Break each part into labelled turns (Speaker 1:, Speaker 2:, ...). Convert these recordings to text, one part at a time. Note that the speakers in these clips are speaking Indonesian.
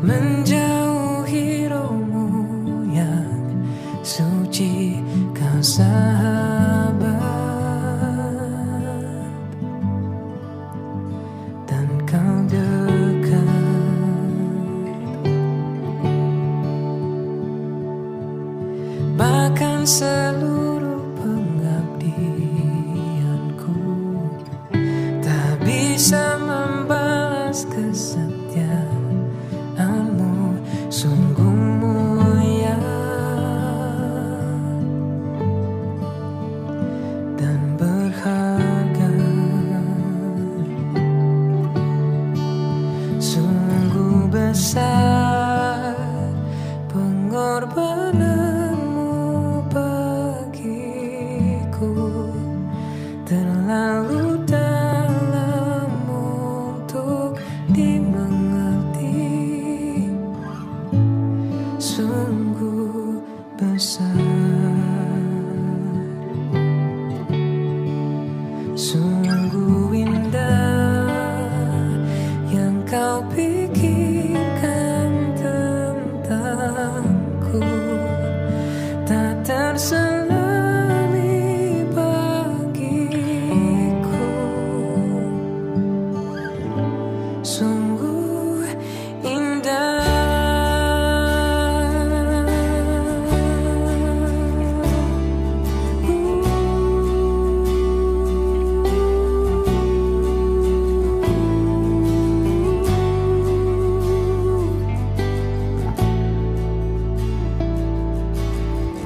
Speaker 1: menjauhi rohmu yang suci, kau sahabat, dan kau dekat. Bahkan seluruh pengabdianku tak bisa membalas kesetiaanmu, sungguh mulia dan berharga. Sungguh besar pengorbananmu bagiku, terlalu dalam untuk dimengerti. Sungguh besar, sungguh indah yang kau pikirkan tentangku, tak terselami bagiku. Sungguh indah.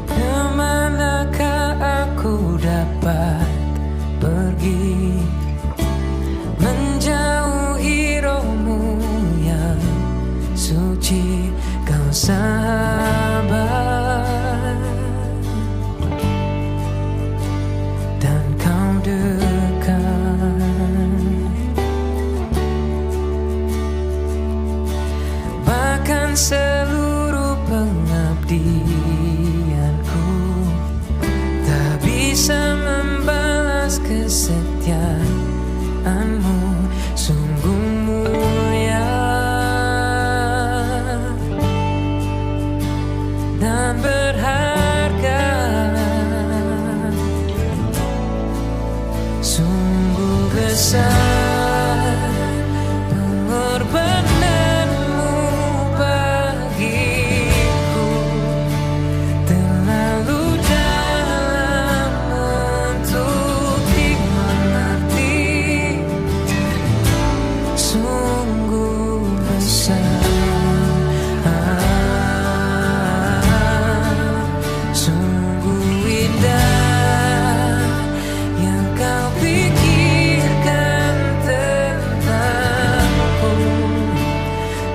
Speaker 1: Kemanakah aku dapat pergi, menjauhi rohmu yang suci, kau sahabat, dan kau dekat. Bahkan seluruh pengabdianku tak bisa membalas kesetiaanmu, sungguh mulia dan berharga. Sungguh besar pengorbananmu bagiku, terlalu dalam untuk dimengerti. Sungguh besar, sungguh indah yang kau pikirkan tentangku,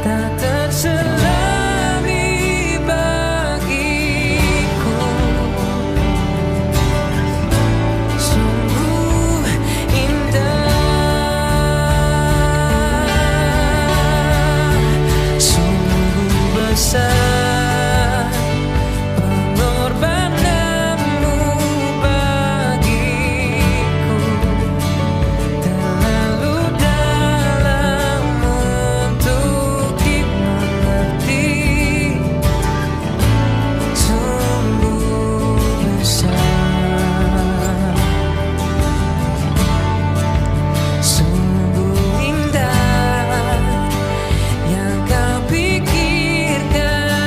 Speaker 1: tak terselami bagiku. Sungguh indah, sungguh besar pengorbananmu bagiku, terlalu dalam untuk dimengerti. Sungguh besar, sungguh indah yang kau pikirkan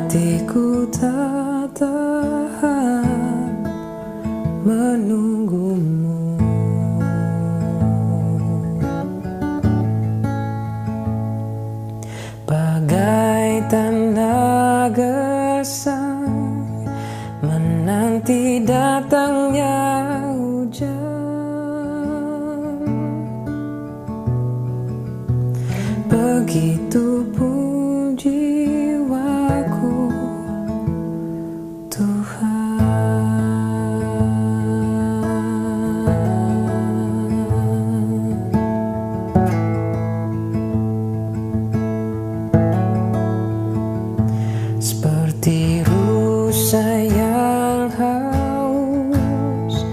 Speaker 1: hatiku tak tahan menunggumu. Bagai tanda gersang menanti datangnya hujan, begitupun jiwaku seperti rusa yang haus,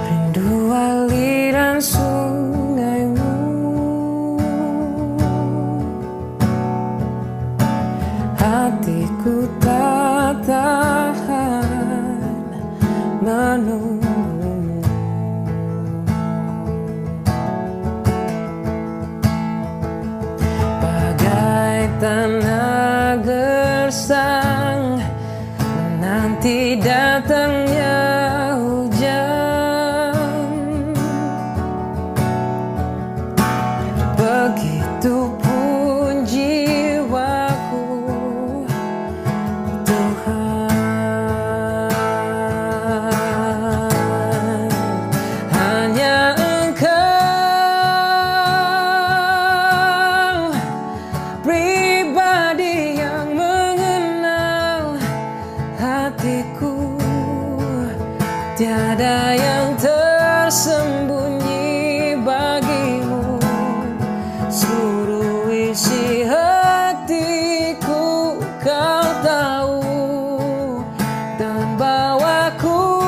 Speaker 1: rindu aliran sungaimu. Hatiku tak tahan menunggumu. Bagai tanah gersang menanti datangnya hujan, begitupun jiwaku Tuhan. Hanya Engkau pribadi yang mengenal hatiku, tiada yang tersembunyi bagimu. Seluruh isi hatiku Kau tahu, dan bawaku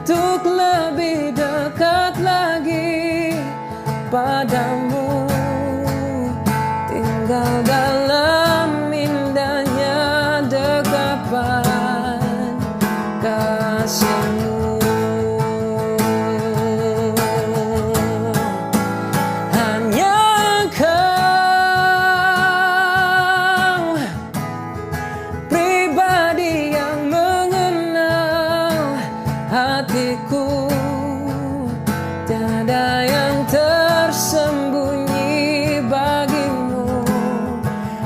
Speaker 1: untuk lebih dekat lagi padamu, tinggal dalam indahnya dekapan kasih-Mu. Hanya Engkau pribadi yang mengenal hatiku, tiada yang tersembunyi bagimu.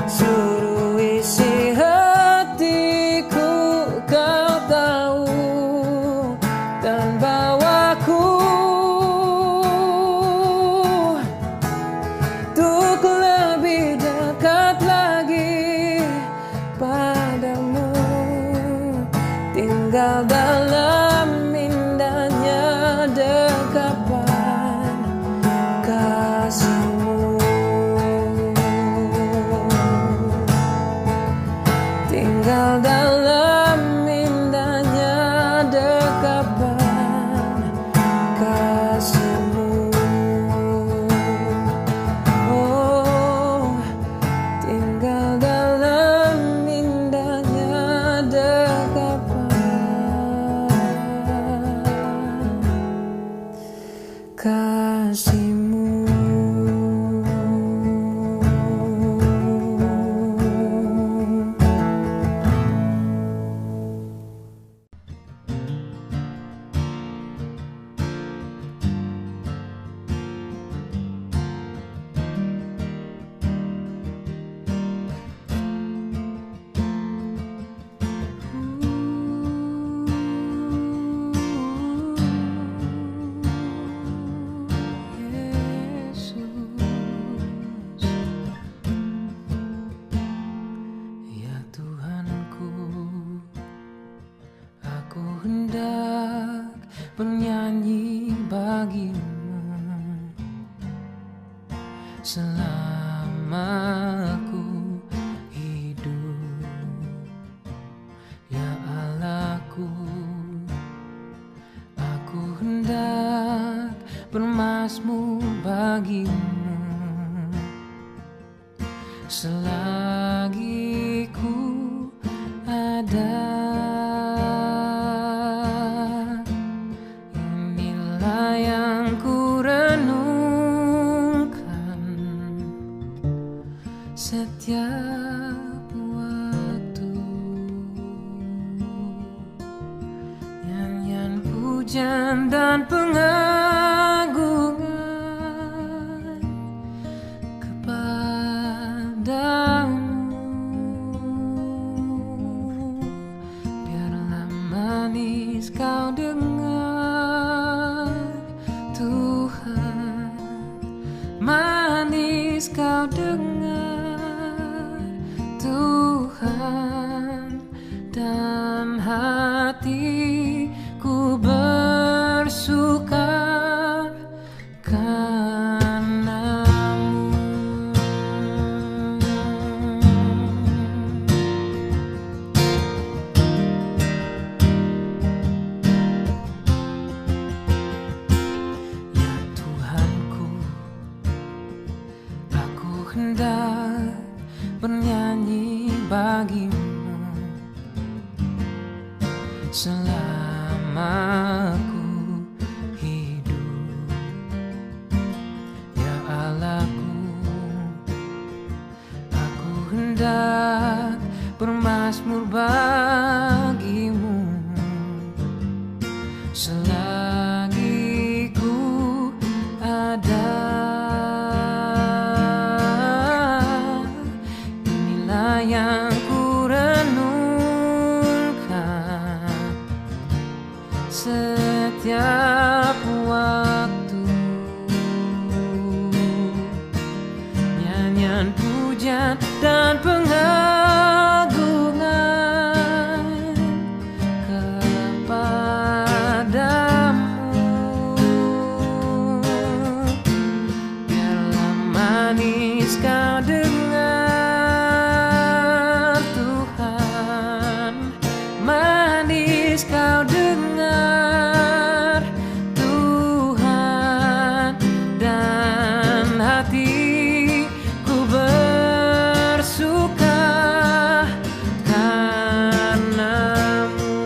Speaker 1: Seluruh isi hatiku Kau tahu, dan bawaku untuk lebih dekat lagi padamu, tinggal dalam indahnya dekapan kasih-Mu. Tinggal dalam indahnya dekapan kasih-Mu. Oh, tinggal dalam indahnya dekapan kasih-Mu. Ya Tuhanku, aku hendak bernyanyi bagimu selama aku hidup. Ya Allahku, aku hendak bermazmur bagimu selagi ku ada. Inilah yang ku renungkan setiap waktu. Nyanyian pujian dan pengagungan kepadamu. Biarlah manis kau dengar, Tuhan, manis kau dengar, Tuhan, dan hatiku bersuka karena-Mu. Ya Tuhanku, aku hendak bernyanyi bagimu selama aku hidup. Ya Allahku, aku hendak bermazmur bagimu selagi ku ada. Inilah yang ku renungkan setiap waktu. Nyanyian pujian dan pengagungan kepadamu. Biarlah manis kau dengar, Tuhan, manis kau dengar, Tuhan, dan hatiku bersuka karena-Mu.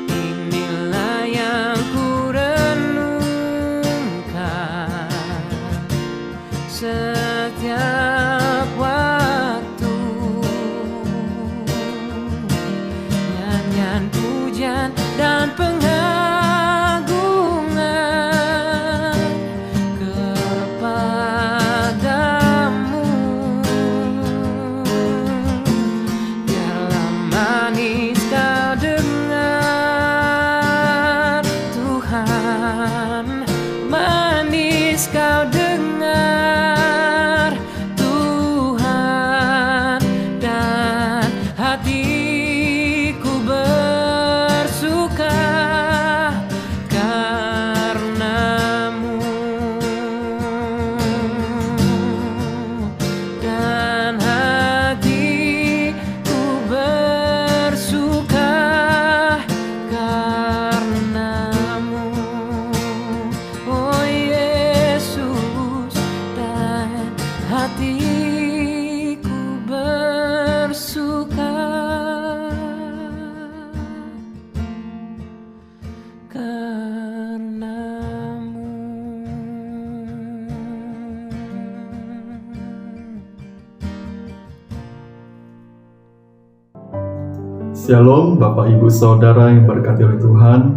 Speaker 1: Inilah yang ku renungkan setiap waktu. Nyanyian pujian dan pengagungan kepadamu. Biarlah manis kau dengar, Tuhan, manis kau dengar, Tuhan, dan hatiku bersuka karena-Mu, dan hatiku bersuka karena-Mu. Oh Yesus, dan hatiku bersuka karena-Mu.
Speaker 2: Shalom Bapak Ibu Saudara yang berkati oleh Tuhan.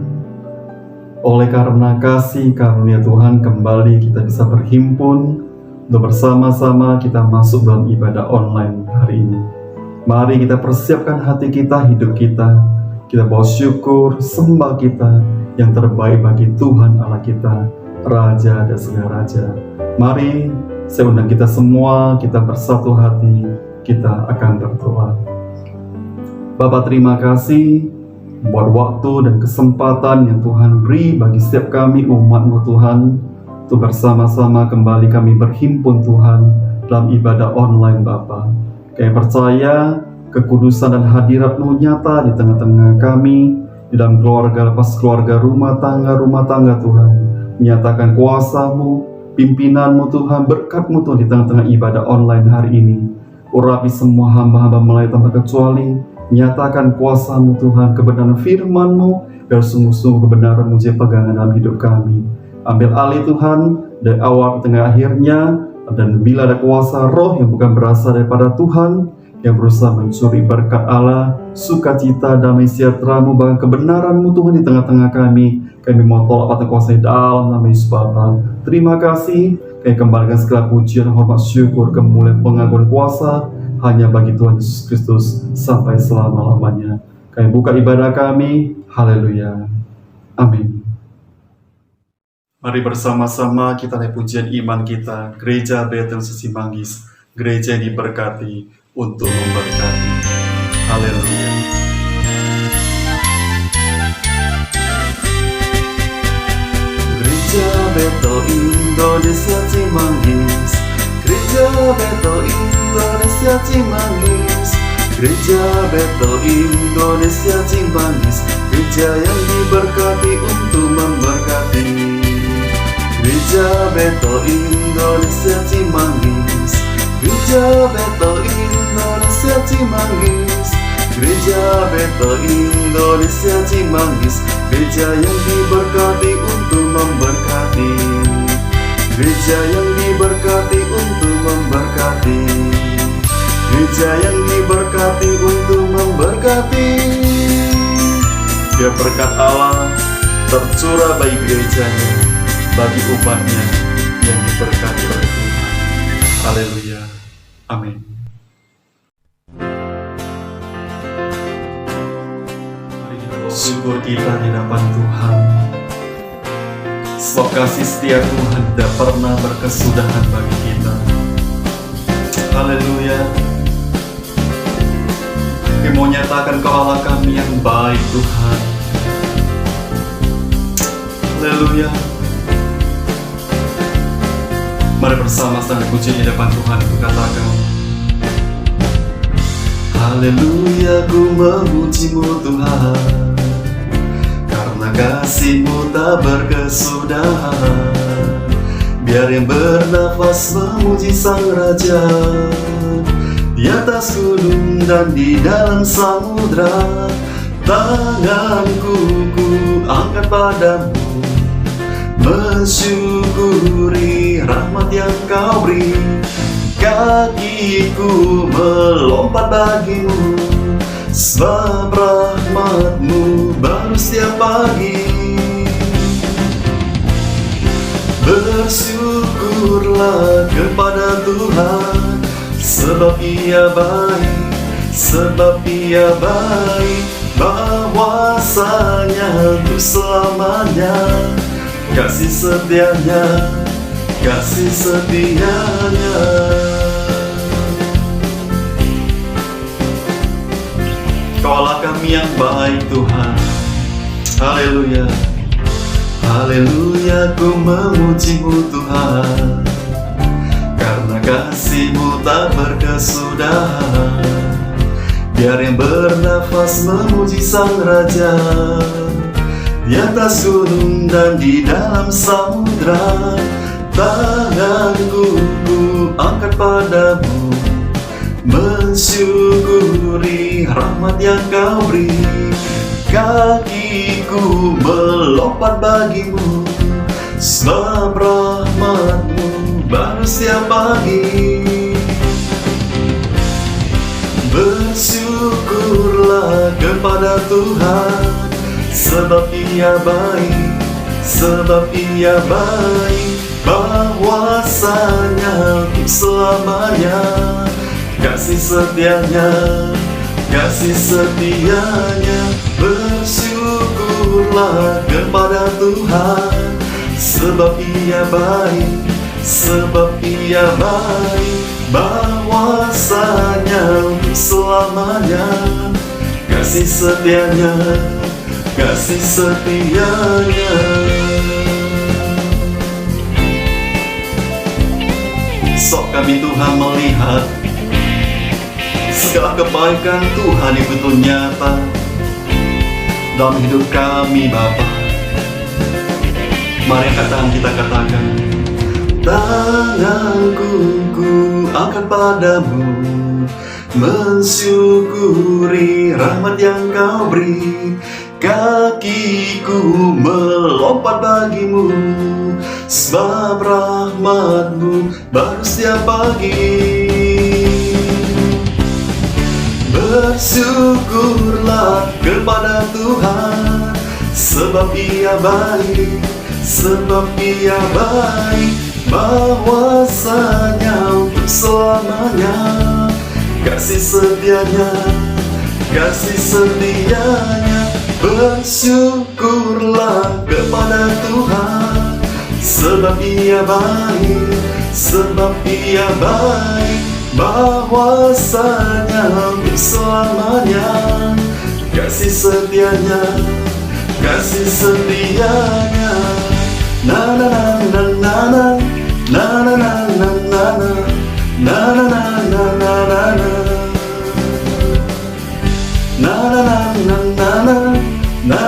Speaker 2: Oleh karena kasih karunia Tuhan, kembali kita bisa berhimpun untuk bersama-sama kita masuk dalam ibadah online hari ini. Mari kita persiapkan hati kita, hidup kita. Kita bawa syukur, sembah kita yang terbaik bagi Tuhan Allah kita, Raja dan segala Raja. Mari saya undang kita semua, kita bersatu hati, kita akan berdoa. Bapa, terima kasih buat waktu dan kesempatan yang Tuhan beri bagi setiap kami umat-Mu Tuhan, untuk bersama-sama kembali kami berhimpun Tuhan dalam ibadah online Bapa. Kami percaya kekudusan dan hadirat-Mu nyata di tengah-tengah kami, di dalam keluarga, lepas keluarga, rumah tangga Tuhan. Menyatakan kuasa-Mu, pimpinan-Mu Tuhan, berkat-Mu Tuhan di tengah-tengah ibadah online hari ini. Urapi semua hamba-hamba mulai tanpa kecuali, nyatakan kuasa-Mu Tuhan, kebenaran firman-Mu, dan sungguh-sungguh kebenaran-Mu jadi pegangan dalam hidup kami. Ambil alih Tuhan, dari awal ke tengah akhirnya, Dan bila ada kuasa roh yang bukan berasal daripada Tuhan, yang berusaha mencuri berkat Allah, sukacita, damai sejahtera-Mu, bahkan kebenaran-Mu Tuhan di tengah-tengah kami mau tolak patah kuasa dalam nama Yesus Bapa. Terima kasih, kami kembalikan segala pujian, hormat, syukur, kemuliaan, pengakuan kuasa hanya bagi Tuhan Yesus Kristus sampai selama-lamanya. Kami buka ibadah kami, haleluya, amin. Mari bersama-sama kita naik pujian iman kita, Gereja Betel Sesimanggis, gereja yang diberkati untuk memberkati. Haleluya. Gereja Betel Indonesia Cimanggis, Gereja Betel Indonesia Cimanggis, Gereja Betel Indonesia Cimanggis, gereja yang diberkati untuk memberkati. Gereja Betel Indonesia Cimanggis, Gereja Betel Indonesia Cimanggis, Gereja Betel Indonesia Cimanggis, gereja yang diberkati untuk memberkati. Gereja yang diberkati untuk memberkati. Gereja yang diberkati untuk memberkati. Biar berkat Allah tercurah bagi gerejanya, bagi umatnya yang diberkati oleh Tuhan. Haleluya. Amin. Mari kita bersyukur kita di hadapan Tuhan. Sebab kasih setia Tuhan tidak pernah berkesudahan bagi kita. Haleluya. Kami mau nyatakan ke Allah kami yang baik Tuhan. Haleluya. Mari bersama-sama puji di depan Tuhan, ku katakan, haleluya, ku memuji-Mu Tuhan, karena kasih-Mu tak berkesudahan. Biar yang bernafas memuji Sang Raja, di atas gunung dan di dalam samudra. Tanganku ku angkat padamu, mensyukuri rahmat yang Kau beri. Kakiku melompat bagimu, sebab rahmat-Mu baru setiap pagi. Bersyukurlah kepada Tuhan, sebab Ia baik, sebab Ia baik, bahwasanya untuk selamanya. Kasih setianya, kasih setianya. Kaulah kami yang baik Tuhan. Haleluya. Haleluya, ku memuji-Mu Tuhan, karena kasih-Mu tak berkesudahan. Biar yang bernafas memuji Sang Raja, di atas gunung dan di dalam samudra. Tanganku ku angkat padamu, mensyukuri rahmat yang Kau beri. Kakiku melompat bagimu, sebab rahmat-Mu baru setiap pagi. Bersyukurlah kepada Tuhan, sebab Ia baik, sebab Ia baik, bahwasanya untuk selamanya. Kasih setianya, kasih setianya. Bersyukurlah kepada Tuhan, sebab Ia baik, sebab Ia baik, bahwasanya untuk selamanya. Kasih setianya, kasih setianya. Sok kami Tuhan melihat segala kebaikan Tuhan yang betul nyata dalam hidup kami Bapa. Mari angkat kita katakan, tanganku ku angkat padamu, mensyukuri rahmat yang Kau beri. kakiku melompat bagimu, sebab rahmat-Mu baru setiap pagi. Bersyukurlah kepada Tuhan, sebab Ia baik, bahwasanya untuk selamanya kasih setianya. Bersyukurlah kepada Tuhan, sebab Ia baik, bahwasanya untuk selamanya kasih setianya. Na na na na na na na na na na na na na na na na na. Na na na na na na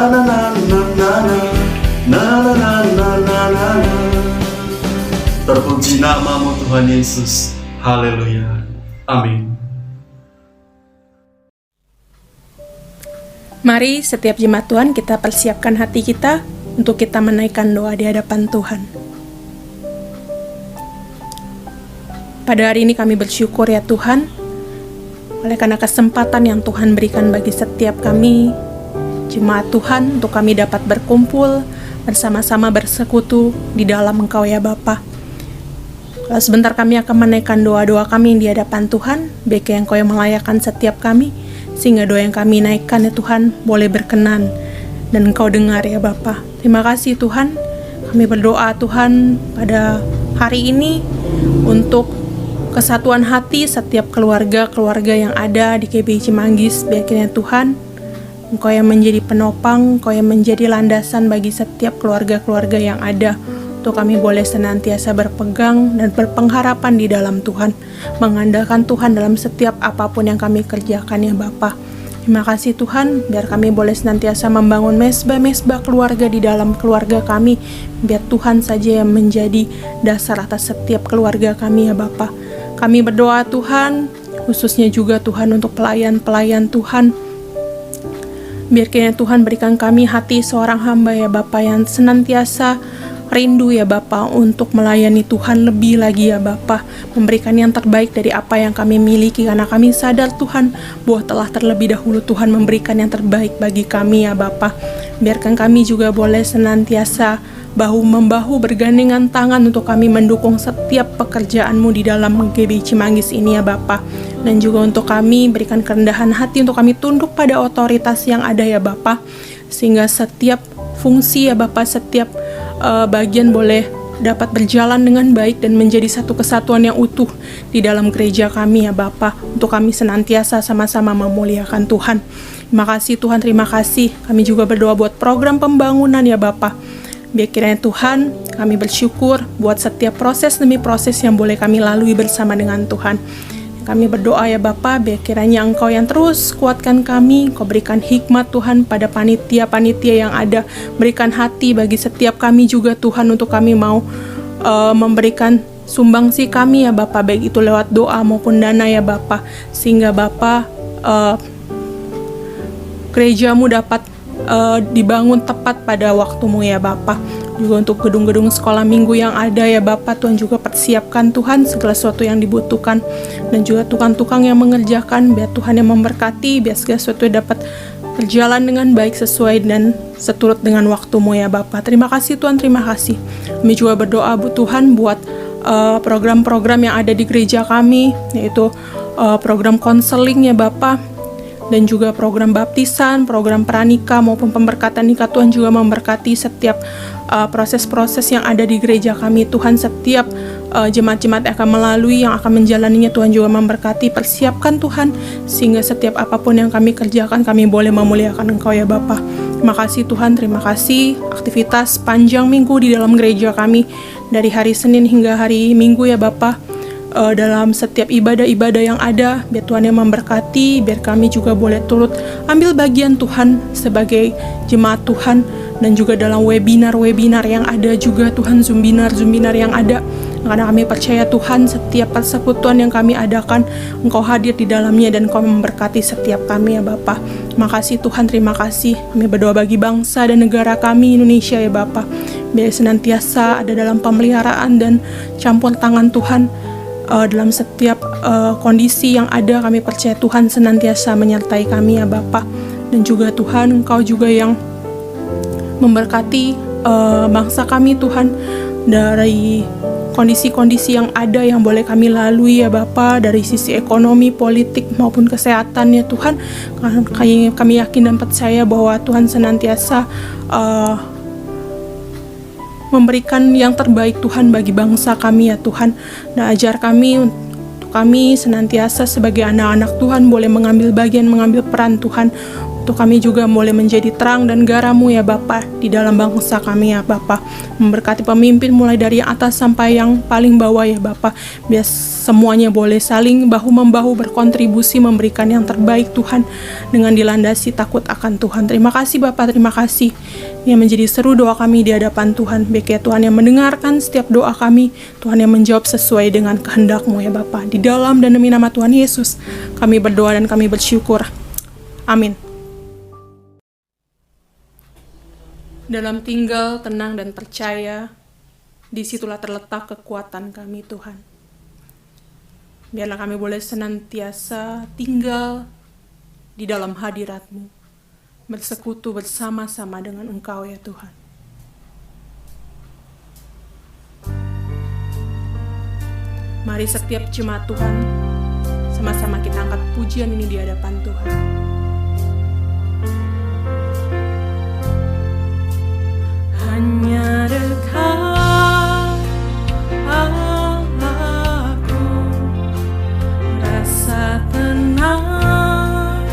Speaker 2: na na na na na. Terpuji nama-Mu Tuhan Yesus. Haleluya. Amin.
Speaker 3: Mari setiap jemaat Tuhan kita persiapkan hati kita untuk kita menaikkan doa di hadapan Tuhan. Pada hari ini kami bersyukur ya Tuhan, oleh karena kesempatan yang Tuhan berikan bagi setiap kami, jemaat Tuhan, untuk kami dapat berkumpul, bersama-sama bersekutu di dalam Engkau ya Bapa. Sebentar kami akan menaikkan doa-doa kami di hadapan Tuhan, baik yang Engkau yang melayakkan setiap kami, sehingga doa yang kami naikkan ya Tuhan boleh berkenan dan Engkau dengar ya Bapa. Terima kasih Tuhan, kami berdoa Tuhan pada hari ini untuk kesatuan hati setiap keluarga yang ada di GBI Cimanggis. Biarkan Tuhan, Engkau yang menjadi penopang, Engkau yang menjadi landasan bagi setiap keluarga-keluarga yang ada, untuk kami boleh senantiasa berpegang dan berpengharapan di dalam Tuhan, mengandalkan Tuhan dalam setiap apapun yang kami kerjakan ya Bapa. Terima kasih Tuhan, biar kami boleh senantiasa membangun mesbah-mesbah keluarga di dalam keluarga kami. Biar Tuhan saja yang menjadi dasar atas setiap keluarga kami ya Bapa. Kami berdoa Tuhan, khususnya juga Tuhan untuk pelayan-pelayan Tuhan. Biar kiranya Tuhan berikan kami hati seorang hamba ya Bapa yang senantiasa rindu ya Bapa untuk melayani Tuhan lebih lagi ya Bapa, memberikan yang terbaik dari apa yang kami miliki, karena kami sadar Tuhan bahwa telah terlebih dahulu Tuhan memberikan yang terbaik bagi kami ya Bapa. Biarkan kami juga boleh senantiasa bahu-membahu bergandengan tangan untuk kami mendukung setiap pekerjaan-Mu di dalam GBI Cimanggis ini ya Bapa. Dan juga untuk kami berikan kerendahan hati untuk kami tunduk pada otoritas yang ada ya Bapa, sehingga setiap fungsi ya Bapa, setiap bagian boleh dapat berjalan dengan baik dan menjadi satu kesatuan yang utuh di dalam gereja kami ya Bapa, untuk kami senantiasa sama-sama memuliakan Tuhan. Terima kasih Tuhan, terima kasih. Kami juga berdoa buat program pembangunan ya Bapa. Biar kiranya Tuhan, kami bersyukur buat setiap proses demi proses yang boleh kami lalui bersama dengan Tuhan. Kami berdoa ya Bapa, biar kiranya Engkau yang terus kuatkan kami, Engkau berikan hikmat Tuhan pada panitia-panitia yang ada, berikan hati bagi setiap kami juga Tuhan, untuk kami mau memberikan sumbangsi kami ya Bapa, baik itu lewat doa maupun dana ya Bapa, sehingga Bapa gereja-Mu dapat dibangun tepat pada waktu-Mu ya Bapa. Juga untuk gedung-gedung sekolah minggu yang ada ya Bapa, Tuhan juga persiapkan Tuhan segala sesuatu yang dibutuhkan, dan juga tukang-tukang yang mengerjakan, biar Tuhan yang memberkati, biar segala sesuatu dapat berjalan dengan baik sesuai dan seturut dengan waktu-Mu ya Bapa. Terima kasih Tuhan, terima kasih. Kami juga berdoa Tuhan buat program-program yang ada di gereja kami, yaitu program konseling ya Bapa, dan juga program baptisan, program pranikah maupun pemberkatan nikah. Tuhan juga memberkati setiap proses-proses yang ada di gereja kami Tuhan, setiap jemaat-jemaat yang akan melalui, yang akan menjalaninya. Tuhan juga memberkati, persiapkan Tuhan, sehingga setiap apapun yang kami kerjakan, kami boleh memuliakan Engkau ya Bapa. Terima kasih Tuhan, terima kasih. Aktivitas panjang minggu di dalam gereja kami, dari hari Senin hingga hari Minggu ya Bapa, dalam setiap ibadah-ibadah yang ada, biar Tuhan yang memberkati, biar kami juga boleh turut ambil bagian Tuhan sebagai jemaat Tuhan, dan juga dalam webinar-webinar yang ada juga Tuhan, Zoominar yang ada, Karena kami percaya Tuhan, setiap persekutuan yang kami adakan, Engkau hadir di dalamnya dan Engkau memberkati setiap kami ya Bapa. Terima kasih Tuhan, terima kasih. Kami berdoa bagi bangsa dan negara kami Indonesia ya Bapa, biar senantiasa ada dalam pemeliharaan dan campur tangan Tuhan dalam setiap kondisi yang ada. Kami percaya Tuhan senantiasa menyertai kami ya Bapa. Dan juga Tuhan, Engkau juga yang memberkati bangsa kami Tuhan, dari kondisi-kondisi yang ada yang boleh kami lalui ya Bapa, dari sisi ekonomi, politik maupun kesehatan ya Tuhan. Kami yakin dan percaya bahwa Tuhan senantiasa memberikan yang terbaik Tuhan bagi bangsa kami ya Tuhan. Dan ajar kami untuk kami senantiasa sebagai anak-anak Tuhan boleh mengambil bagian, mengambil peran Tuhan, untuk kami juga boleh menjadi terang dan garam-Mu ya Bapa di dalam bangsa kami ya Bapa. Memberkati pemimpin mulai dari yang atas sampai yang paling bawah ya Bapa. Biar semuanya boleh saling bahu-membahu berkontribusi memberikan yang terbaik Tuhan, dengan dilandasi takut akan Tuhan. Terima kasih Bapa, terima kasih. Yang menjadi seru doa kami di hadapan Tuhan. Baik ya Tuhan yang mendengarkan setiap doa kami, Tuhan yang menjawab sesuai dengan kehendak-Mu ya Bapa. Di dalam dan demi nama Tuhan Yesus kami berdoa dan kami bersyukur. Amin. Dalam tinggal, tenang, dan percaya, disitulah terletak kekuatan kami Tuhan. Biarlah kami boleh senantiasa tinggal di dalam hadirat-Mu, bersekutu bersama-sama dengan Engkau ya Tuhan. Mari setiap jemaat Tuhan, sama-sama kita angkat pujian ini di hadapan Tuhan. Hanya dekat Allahku, rasa tenang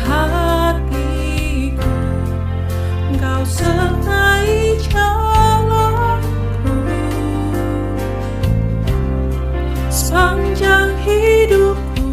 Speaker 3: hatiku, Engkau sertai jalanku sepanjang hidupku.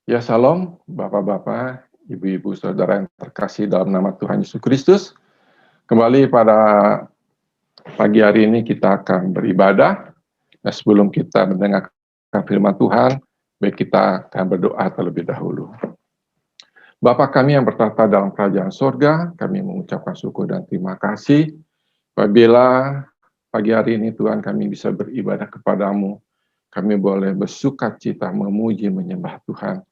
Speaker 4: Ya, salam Bapak-bapak, Ibu-ibu, saudara yang terkasih dalam nama Tuhan Yesus Kristus. Kembali pada pagi hari ini kita akan beribadah. Nah, sebelum kita mendengarkan firman Tuhan, baik kita akan berdoa terlebih dahulu. Bapa kami yang bertata dalam kerajaan sorga, kami mengucapkan syukur dan terima kasih apabila pagi hari ini Tuhan kami bisa beribadah kepadamu. Kami boleh bersukacita memuji menyembah Tuhan.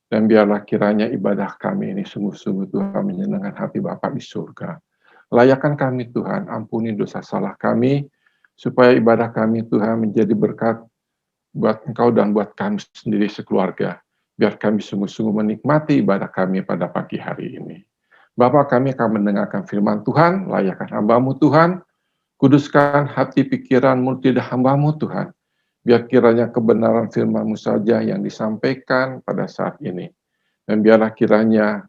Speaker 4: Dan biarlah kiranya ibadah kami ini sungguh-sungguh Tuhan menyenangkan hati Bapa di surga. Layakan kami Tuhan, ampuni dosa salah kami, supaya ibadah kami Tuhan menjadi berkat buat Engkau dan buat kami sendiri sekeluarga. Biar kami sungguh-sungguh menikmati ibadah kami pada pagi hari ini. Bapa, kami akan mendengarkan firman Tuhan, layakan hamba-Mu Tuhan, kuduskan hati pikiran-Mu lidah hamba-Mu Tuhan. Biar kiranya kebenaran firman-Mu saja yang disampaikan pada saat ini. Dan biarlah kiranya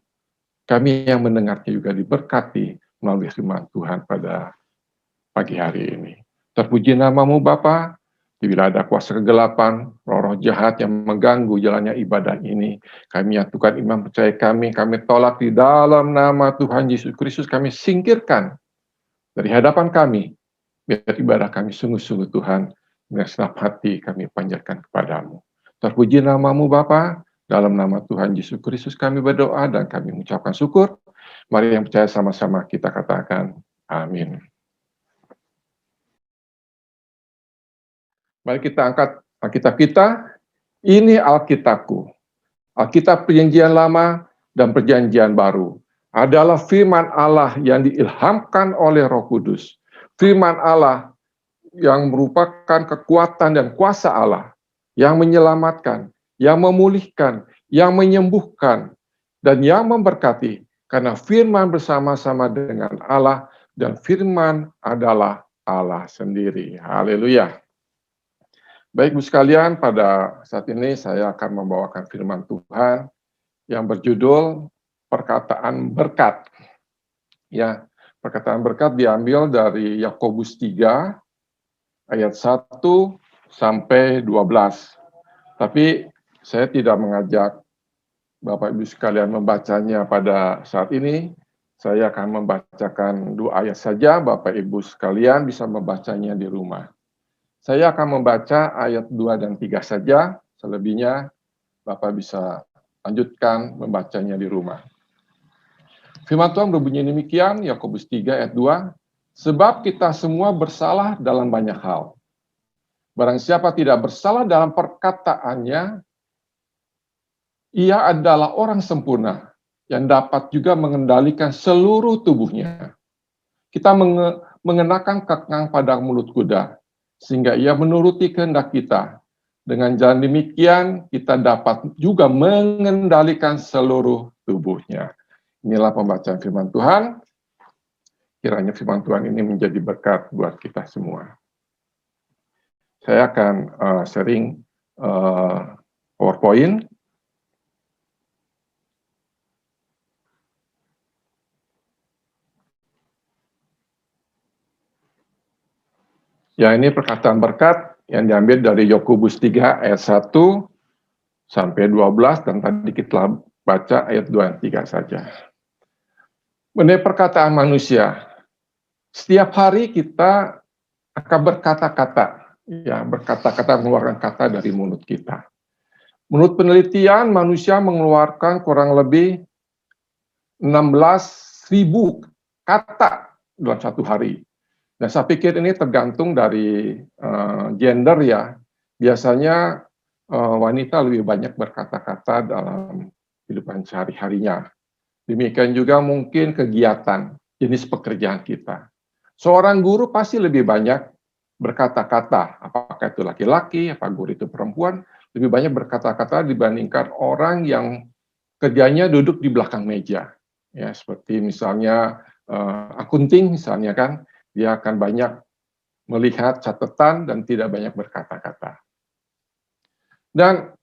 Speaker 4: kami yang mendengarnya juga diberkati melalui firman Tuhan pada pagi hari ini. Terpuji nama-Mu Bapa, bila ada kuasa kegelapan, roh-roh jahat yang mengganggu jalannya ibadah ini, kami nyatukan iman percaya kami tolak di dalam nama Tuhan Yesus Kristus, kami singkirkan dari hadapan kami, biar ibadah kami sungguh-sungguh Tuhan, dengan senang hati kami panjatkan kepadamu. Terpuji nama-Mu Bapa, dalam nama Tuhan Yesus Kristus kami berdoa dan kami mengucapkan syukur. Mari yang percaya sama-sama kita katakan, amin. Mari kita angkat Alkitab kita. Ini Alkitabku. Alkitab Perjanjian Lama dan Perjanjian Baru adalah firman Allah yang diilhamkan oleh Roh Kudus. Firman Allah yang merupakan kekuatan dan kuasa Allah yang menyelamatkan, yang memulihkan, yang menyembuhkan, dan yang memberkati. Karena firman bersama-sama dengan Allah dan firman adalah Allah sendiri. Haleluya. Baik Bu sekalian, pada saat ini saya akan membawakan firman Tuhan yang berjudul perkataan berkat. Ya, perkataan berkat diambil dari Yakobus 3 ayat 1 sampai 12. Tapi saya tidak mengajak Bapak Ibu sekalian membacanya pada saat ini. Saya akan membacakan 2 ayat saja, Bapak Ibu sekalian bisa membacanya di rumah. Saya akan membaca ayat 2 dan 3 saja, selebihnya Bapak bisa lanjutkan membacanya di rumah. Firman Tuhan berbunyi demikian, Yakobus 3 ayat 2, sebab kita semua bersalah dalam banyak hal. Barang siapa tidak bersalah dalam perkataannya, ia adalah orang sempurna yang dapat juga mengendalikan seluruh tubuhnya. Kita mengenakan kekang pada mulut kuda, sehingga ia menuruti kehendak kita. Dengan jalan demikian, kita dapat juga mengendalikan seluruh tubuhnya. Inilah pembacaan firman Tuhan. Kiranya firman Tuhan ini menjadi berkat buat kita semua. Saya akan sharing PowerPoint. Ya, ini perkataan berkat yang diambil dari Yakobus 3 ayat 1 sampai 12, dan tadi kita baca ayat 2 dan 3 saja. Mengenai perkataan manusia, setiap hari kita akan berkata-kata, ya, berkata-kata, mengeluarkan kata dari mulut kita. Menurut penelitian, manusia mengeluarkan kurang lebih 16.000 kata dalam satu hari. Nah, saya pikir ini tergantung dari gender ya. Biasanya wanita lebih banyak berkata-kata dalam kehidupan sehari-harinya. Demikian juga mungkin kegiatan, jenis pekerjaan kita. Seorang guru pasti lebih banyak berkata-kata, apakah itu laki-laki, apa guru itu perempuan, lebih banyak berkata-kata dibandingkan orang yang kerjanya duduk di belakang meja. Ya, seperti misalnya akunting misalnya kan, dia akan banyak melihat catatan dan tidak banyak berkata-kata. Dan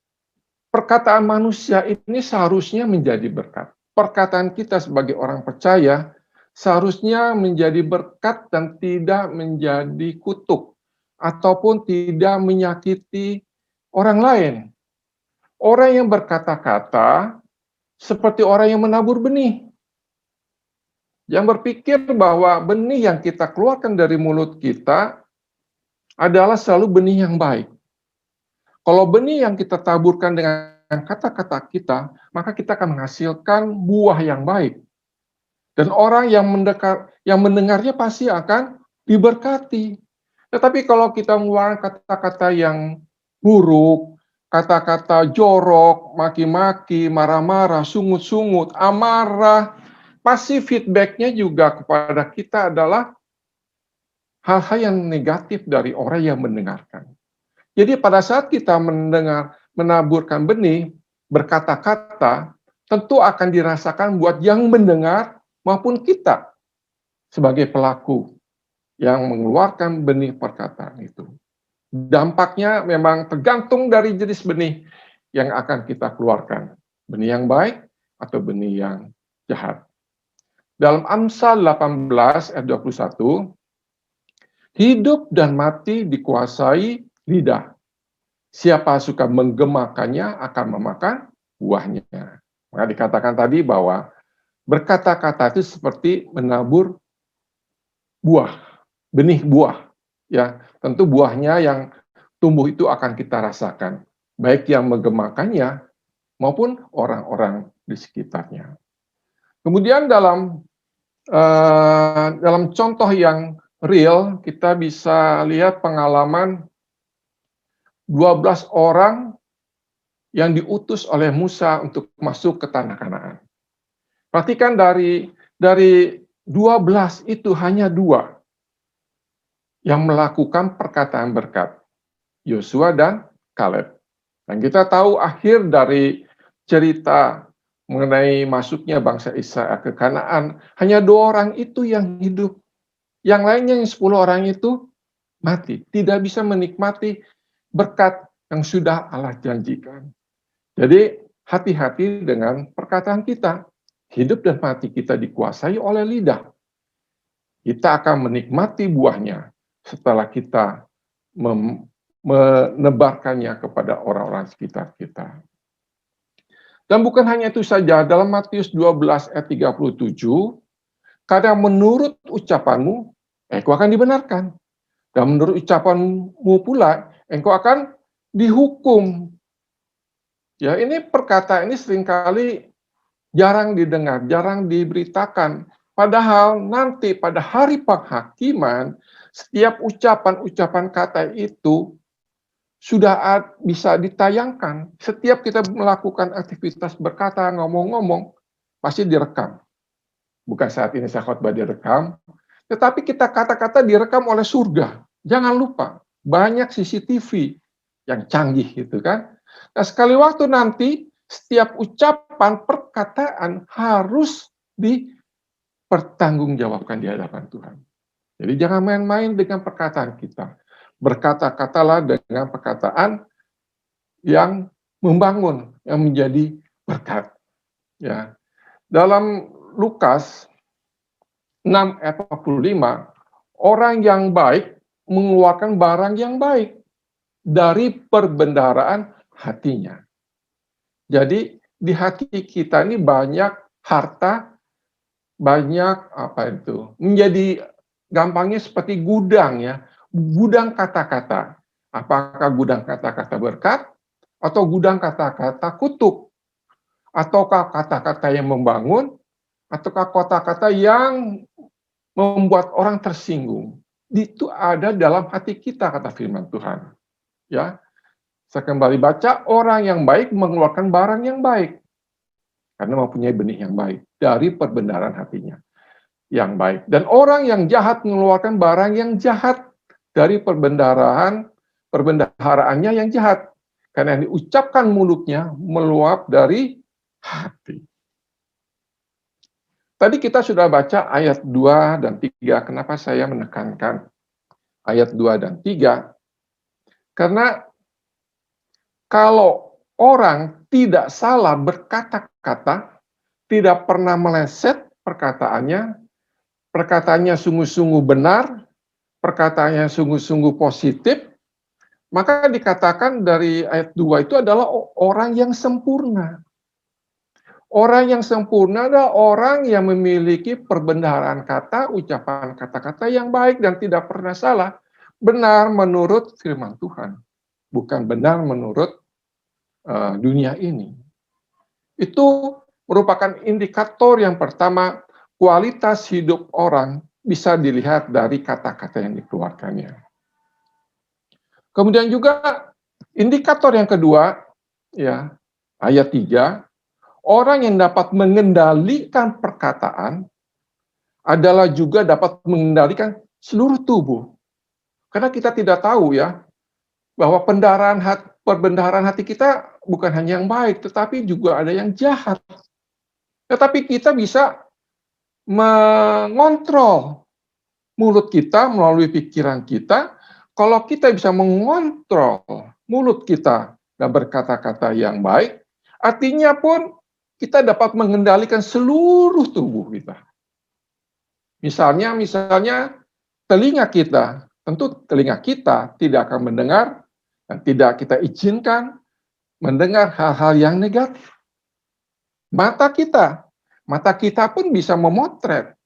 Speaker 4: perkataan manusia ini seharusnya menjadi berkat. Perkataan kita sebagai orang percaya seharusnya menjadi berkat dan tidak menjadi kutuk ataupun tidak menyakiti orang lain. Orang yang berkata-kata seperti orang yang menabur benih. Yang berpikir bahwa benih yang kita keluarkan dari mulut kita adalah selalu benih yang baik. Kalau benih yang kita taburkan dengan kata-kata kita, maka kita akan menghasilkan buah yang baik. Dan orang yang mendengarnya pasti akan diberkati. Tetapi kalau kita mengeluarkan kata-kata yang buruk, kata-kata jorok, maki-maki, marah-marah, sungut-sungut, amarah, pasti feedback-nya juga kepada kita adalah hal-hal yang negatif dari orang yang mendengarkan. Jadi pada saat kita menaburkan benih, berkata-kata, tentu akan dirasakan buat yang mendengar maupun kita sebagai pelaku yang mengeluarkan benih perkataan itu. Dampaknya memang tergantung dari jenis benih yang akan kita keluarkan. Benih yang baik atau benih yang jahat. Dalam Amsal 18 ayat 21, hidup dan mati dikuasai lidah. Siapa suka menggemakannya akan memakan buahnya. Maka dikatakan tadi bahwa berkata-kata itu seperti menabur buah, benih buah. Ya, tentu buahnya yang tumbuh itu akan kita rasakan, baik yang menggemakannya maupun orang-orang di sekitarnya. Kemudian dalam contoh yang real, kita bisa lihat pengalaman 12 orang yang diutus oleh Musa untuk masuk ke tanah Kanaan. Perhatikan dari 12 itu hanya 2 yang melakukan perkataan berkat, Yosua dan Kaleb. Dan kita tahu akhir dari cerita mengenai masuknya bangsa Israel ke Kanaan, hanya 2 orang itu yang hidup. Yang lainnya yang 10 orang itu mati, tidak bisa menikmati berkat yang sudah Allah janjikan. Jadi hati-hati dengan perkataan kita. Hidup dan mati kita dikuasai oleh lidah. Kita akan menikmati buahnya setelah kita menebarkannya kepada orang-orang sekitar kita. Dan bukan hanya itu saja, dalam Matius 12 ayat 37, karena menurut ucapanmu, engkau akan dibenarkan. Dan menurut ucapanmu pula, engkau akan dihukum. Ya, ini perkataan ini seringkali jarang didengar, jarang diberitakan. Padahal nanti pada hari penghakiman, setiap ucapan-ucapan kata itu sudah bisa ditayangkan. Setiap kita melakukan aktivitas berkata, ngomong-ngomong, pasti direkam. Bukan saat ini saya khotbah direkam, tetapi kita kata-kata direkam oleh surga. Jangan lupa, banyak CCTV yang canggih gitu kan. Nah, sekali waktu nanti, setiap ucapan perkataan harus dipertanggungjawabkan di hadapan Tuhan. Jadi jangan main-main dengan perkataan kita. Berkata-katalah dengan perkataan yang membangun, yang menjadi berkat. Ya. Dalam Lukas 6 ayat 45, orang yang baik mengeluarkan barang yang baik dari perbendaharaan hatinya. Jadi di hati kita ini banyak harta, banyak menjadi gampangnya seperti gudang ya, gudang kata-kata. Apakah gudang kata-kata berkat atau gudang kata-kata kutuk? Ataukah kata-kata yang membangun ataukah kata-kata yang membuat orang tersinggung? Itu ada dalam hati kita, kata firman Tuhan. Ya. Saya kembali baca, orang yang baik mengeluarkan barang yang baik karena mempunyai benih yang baik dari perbendaharaan hatinya yang baik. Dan orang yang jahat mengeluarkan barang yang jahat dari perbendaharaan-nya yang jahat. Karena yang diucapkan mulutnya meluap dari hati. Tadi kita sudah baca ayat 2 dan 3. Kenapa saya menekankan ayat 2 dan 3? Karena kalau orang tidak salah berkata-kata, tidak pernah meleset perkataannya sungguh-sungguh benar, perkataannya sungguh-sungguh positif, Maka dikatakan dari ayat 2 itu adalah orang yang sempurna. Orang yang sempurna adalah orang yang memiliki perbendaharaan kata, ucapan kata-kata yang baik dan tidak pernah salah. Benar menurut firman Tuhan, bukan benar menurut dunia ini. Itu merupakan indikator yang pertama, kualitas hidup orang bisa dilihat dari kata-kata yang dikeluarkannya. Kemudian juga indikator yang kedua, ya, ayat 3, orang yang dapat mengendalikan perkataan adalah juga dapat mengendalikan seluruh tubuh. Karena kita tidak tahu ya, bahwa perbendaharaan hati kita bukan hanya yang baik, tetapi juga ada yang jahat. Tetapi kita bisa mengontrol mulut kita melalui pikiran kita. Kalau kita bisa mengontrol mulut kita dan berkata-kata yang baik, artinya pun kita dapat mengendalikan seluruh tubuh kita. Misalnya telinga kita, tentu telinga kita tidak akan mendengar dan tidak kita izinkan mendengar hal-hal yang negatif. Mata kita pun bisa memotret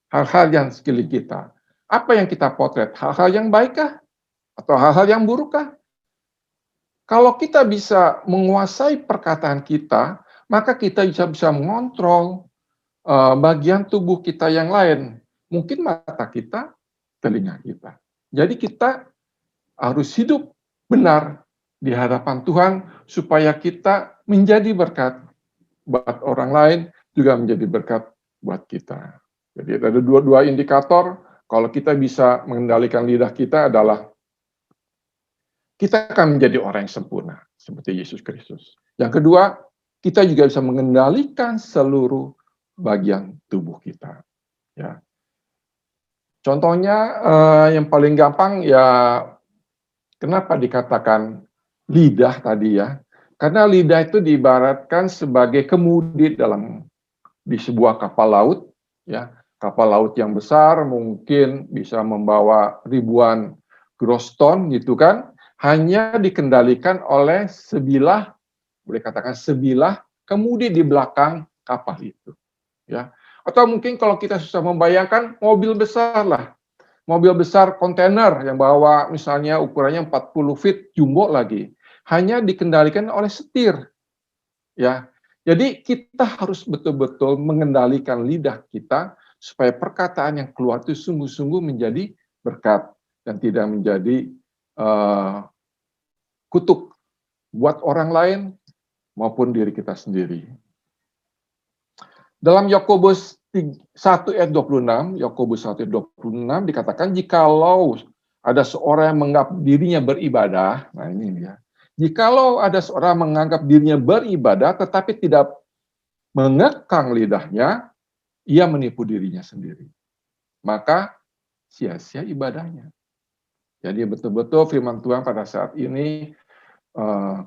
Speaker 4: hal-hal yang sekeliling kita. Apa yang kita potret? Hal-hal yang baikkah? Atau hal-hal yang burukkah? Kalau kita bisa menguasai perkataan kita, maka kita bisa mengontrol bagian tubuh kita yang lain. Mungkin mata kita, telinga kita. Jadi kita harus hidup benar di hadapan Tuhan supaya kita menjadi berkat buat orang lain, juga menjadi berkat buat kita. Jadi ada dua indikator. Kalau kita bisa mengendalikan lidah kita adalah kita akan menjadi orang yang sempurna seperti Yesus Kristus. Yang kedua, kita juga bisa mengendalikan seluruh bagian tubuh kita. Ya. Contohnya yang paling gampang ya, kenapa dikatakan lidah tadi ya? Karena lidah itu diibaratkan sebagai kemudi di sebuah kapal laut, ya. Kapal laut yang besar mungkin bisa membawa ribuan gross ton gitu kan, hanya dikendalikan oleh sebilah, boleh katakan sebilah kemudi di belakang kapal itu, ya. Atau mungkin kalau kita susah membayangkan mobil besar lah, mobil besar kontainer yang bawa misalnya ukurannya 40 feet jumbo lagi, hanya dikendalikan oleh setir, ya. Jadi kita harus betul-betul mengendalikan lidah kita supaya perkataan yang keluar itu sungguh-sungguh menjadi berkat dan tidak menjadi kutuk buat orang lain maupun diri kita sendiri. Dalam Yakobus 1 ayat 26, Yakobus 1 ayat 26 dikatakan, jikalau ada seorang yang menganggap dirinya beribadah, nah ini dia. Jikalau ada seorang menganggap dirinya beribadah tetapi tidak mengekang lidahnya, ia menipu dirinya sendiri. Maka sia-sia ibadahnya. Jadi betul-betul firman Tuhan pada saat ini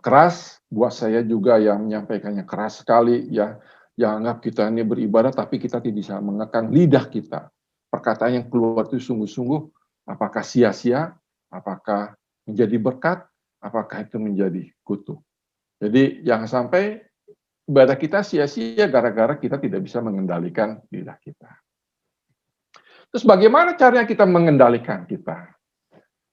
Speaker 4: keras, buat saya juga yang menyampaikannya keras sekali ya. Jangan anggap kita ini beribadah tapi kita tidak bisa mengekang lidah kita. Perkataan yang keluar itu sungguh-sungguh apakah sia-sia, apakah menjadi berkat, apakah itu menjadi kutuk. Jadi jangan sampai ibadah kita sia-sia gara-gara kita tidak bisa mengendalikan lidah kita. Terus bagaimana caranya kita mengendalikan kita?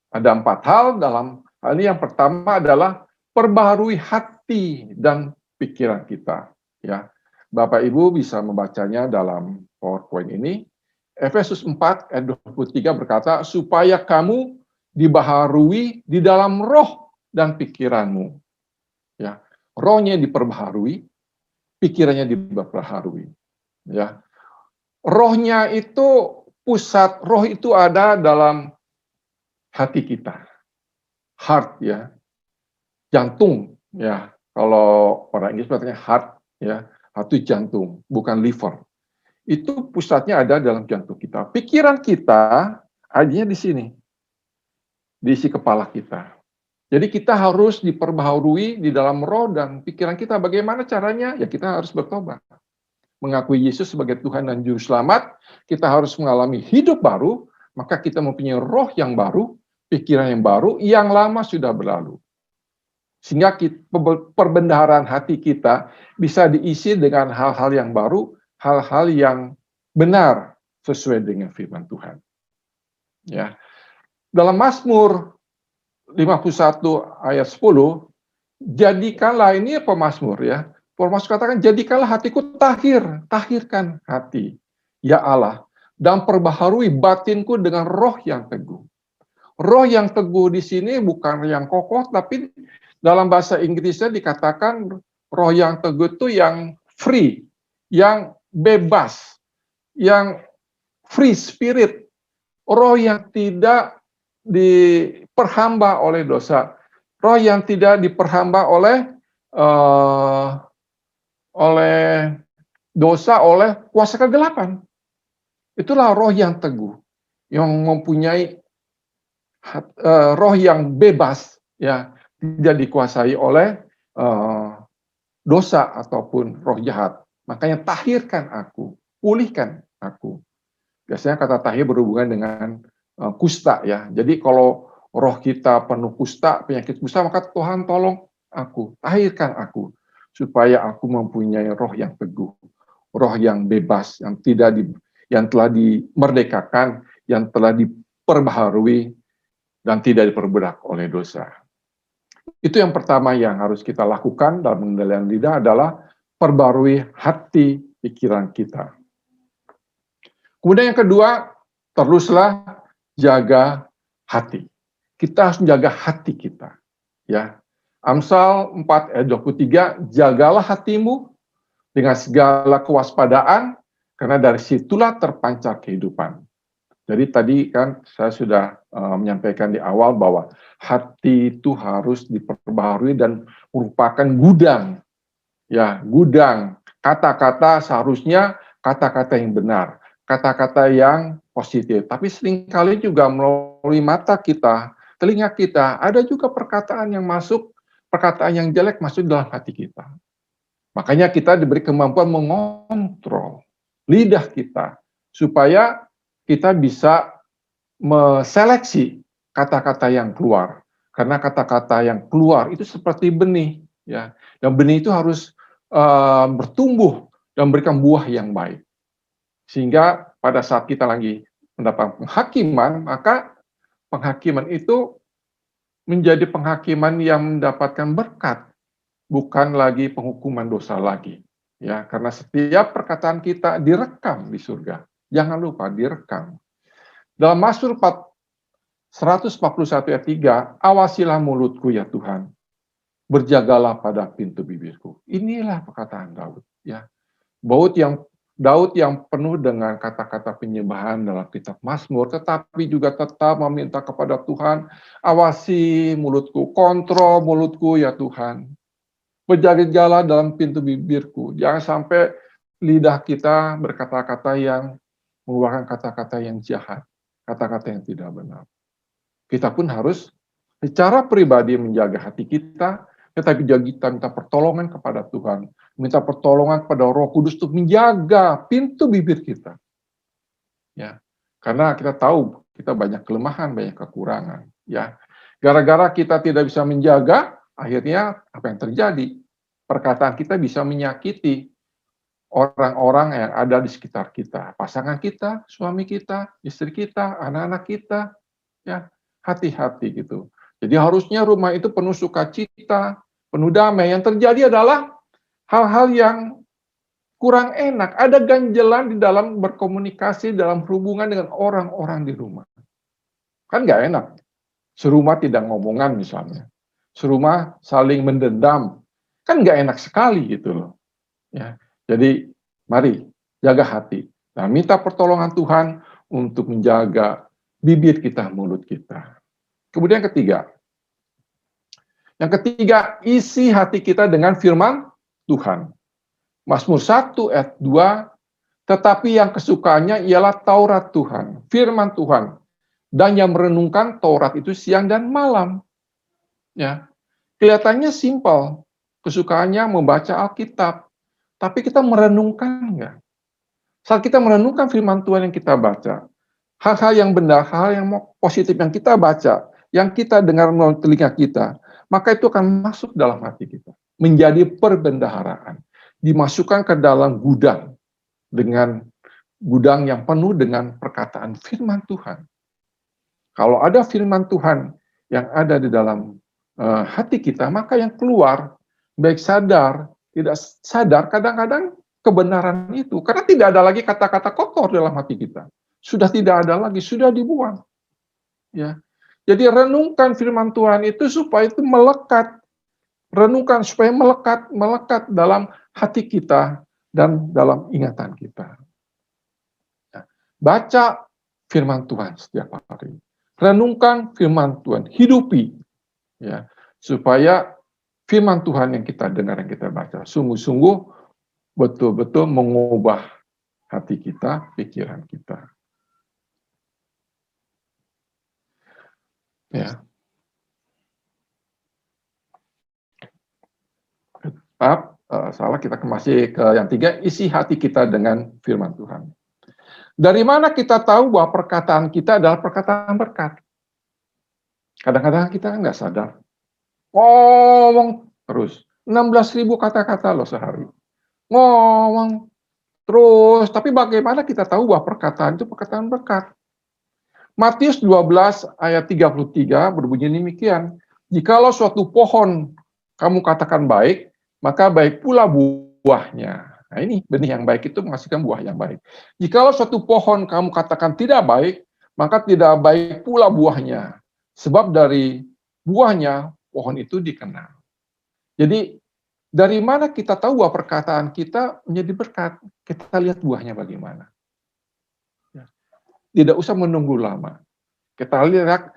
Speaker 4: Ada 4 hal dalam hal ini. Yang pertama adalah perbaharui hati dan pikiran kita. Ya, Bapak Ibu bisa membacanya dalam PowerPoint ini. Efesus 4 ayat 23 berkata, supaya kamu dibaharui di dalam roh dan pikiranmu. Ya, rohnya diperbaharui, pikirannya diperbaharui. Ya, rohnya itu pusat roh itu ada dalam hati kita, heart ya, jantung ya. Kalau orang Inggris katanya heart ya, hati jantung, bukan liver. Itu pusatnya ada dalam jantung kita. Pikiran kita adanya di sini, di isi kepala kita. Jadi kita harus diperbaharui di dalam roh dan pikiran kita. Bagaimana caranya? Ya kita harus bertobat. Mengakui Yesus sebagai Tuhan dan Juru Selamat. Kita harus mengalami hidup baru. Maka kita mempunyai roh yang baru. pikiran yang baru, yang lama sudah berlalu. Sehingga perbendaharaan hati kita bisa diisi dengan hal-hal yang baru, hal-hal yang benar sesuai dengan firman Tuhan. Ya. Dalam Mazmur 51 ayat 10, jadikanlah, ini pemazmur ya. Pemazmur katakan, jadikanlah hatiku tahir, tahirkan hati, ya Allah, dan perbaharui batinku dengan roh yang teguh. Roh yang teguh di sini bukan yang kokoh, tapi dalam bahasa Inggrisnya dikatakan roh yang teguh itu yang free, yang bebas, yang free spirit, roh yang tidak diperhamba oleh dosa, roh yang tidak diperhamba oleh dosa, oleh kuasa kegelapan. Itulah roh yang teguh, yang mempunyai roh yang bebas, ya, tidak dikuasai oleh dosa ataupun roh jahat. Makanya tahirkan aku, pulihkan aku. Biasanya kata tahir berhubungan dengan kusta, ya. Jadi kalau roh kita penuh kusta, penyakit kusta, maka Tuhan tolong aku, tahirkan aku, supaya aku mempunyai roh yang teguh, roh yang bebas, yang telah dimerdekakan, yang telah diperbaharui, dan tidak diperbudak oleh dosa. Itu yang pertama yang harus kita lakukan dalam pengendalian lidah adalah perbarui hati pikiran kita. Kemudian yang kedua, teruslah jaga hati. Kita harus menjaga hati kita. Ya. Amsal 4 ayat 23, jagalah hatimu dengan segala kewaspadaan, karena dari situlah terpancar kehidupan. Jadi tadi kan saya sudah menyampaikan di awal bahwa hati itu harus diperbaharui dan merupakan gudang. Ya, gudang. Kata-kata seharusnya kata-kata yang benar, kata-kata yang positif. Tapi seringkali juga melalui mata kita, telinga kita, ada juga perkataan yang masuk, perkataan yang jelek masuk dalam hati kita. Makanya kita diberi kemampuan mengontrol lidah kita, supaya kita bisa meseleksi kata-kata yang keluar. Karena kata-kata yang keluar itu seperti benih, ya. Dan benih itu harus bertumbuh dan memberikan buah yang baik. Sehingga pada saat kita lagi mendapat penghakiman, maka penghakiman itu menjadi penghakiman yang mendapatkan berkat, bukan lagi penghukuman dosa lagi. Ya, karena setiap perkataan kita direkam di surga. Jangan lupa direkam. Dalam Mazmur 141 ayat 3, awasilah mulutku ya Tuhan, berjagalah pada pintu bibirku. Inilah perkataan Daud. Ya, Daud yang penuh dengan kata-kata penyembahan dalam kitab Mazmur, tetapi juga tetap meminta kepada Tuhan, awasi mulutku, kontrol mulutku ya Tuhan. Berjaga-jagalah dalam pintu bibirku. Jangan sampai lidah kita berkata-kata yang mengeluarkan kata-kata yang jahat, kata-kata yang tidak benar. Kita pun harus secara pribadi menjaga hati kita, tetapi juga kita minta pertolongan kepada Tuhan, minta pertolongan kepada Roh Kudus untuk menjaga pintu bibir kita. Ya, karena kita tahu kita banyak kelemahan, banyak kekurangan. Ya, gara-gara kita tidak bisa menjaga, akhirnya apa yang terjadi? Perkataan kita bisa menyakiti orang-orang yang ada di sekitar kita, pasangan kita, suami kita, istri kita, anak-anak kita, ya, hati-hati gitu. Jadi harusnya rumah itu penuh sukacita, penuh damai. Yang terjadi adalah hal-hal yang kurang enak, ada ganjelan di dalam berkomunikasi, dalam hubungan dengan orang-orang di rumah. Kan nggak enak. Serumah tidak ngomongan misalnya, serumah saling mendendam, kan nggak enak sekali gitu loh. Ya. Jadi, mari jaga hati. Nah, minta pertolongan Tuhan untuk menjaga bibir kita, mulut kita. Kemudian yang ketiga, isi hati kita dengan firman Tuhan. Mazmur 1 ayat 2, tetapi yang kesukaannya ialah Taurat Tuhan, firman Tuhan, dan yang merenungkan Taurat itu siang dan malam. Ya, kelihatannya simpel, kesukaannya membaca Alkitab. Tapi kita merenungkan nggak? Saat kita merenungkan firman Tuhan yang kita baca, hal-hal yang benar, hal yang positif yang kita baca, yang kita dengar melalui telinga kita, maka itu akan masuk dalam hati kita, menjadi perbendaharaan, dimasukkan ke dalam gudang dengan gudang yang penuh dengan perkataan firman Tuhan. Kalau ada firman Tuhan yang ada di dalam hati kita, maka yang keluar, baik sadar, tidak sadar, kadang-kadang kebenaran itu. Karena tidak ada lagi kata-kata kotor dalam hati kita. Sudah tidak ada lagi, sudah dibuang. Ya. Jadi renungkan firman Tuhan itu supaya itu melekat. Renungkan supaya melekat dalam hati kita dan dalam ingatan kita. Ya. Baca firman Tuhan setiap hari. Renungkan firman Tuhan, hidupi. Ya, supaya firman Tuhan yang kita dengar, yang kita baca, sungguh-sungguh betul-betul mengubah hati kita, pikiran kita. Ya. Maaf, salah, kita masih ke yang 3, isi hati kita dengan firman Tuhan. Dari mana kita tahu bahwa perkataan kita adalah perkataan berkat? Kadang-kadang kita nggak sadar. Ngomong terus. 16.000 kata-kata loh sehari. Ngomong terus. Tapi bagaimana kita tahu bahwa perkataan itu perkataan berkat? Matius 12 ayat 33 berbunyi demikian. Jikalau suatu pohon kamu katakan baik, maka baik pula buahnya. Nah ini, benih yang baik itu menghasilkan buah yang baik. Jikalau suatu pohon kamu katakan tidak baik, maka tidak baik pula buahnya. Sebab dari buahnya pohon itu dikenal. Jadi dari mana kita tahu bahwa perkataan kita menjadi berkat? Kita lihat buahnya bagaimana. Tidak usah menunggu lama. Kita lihat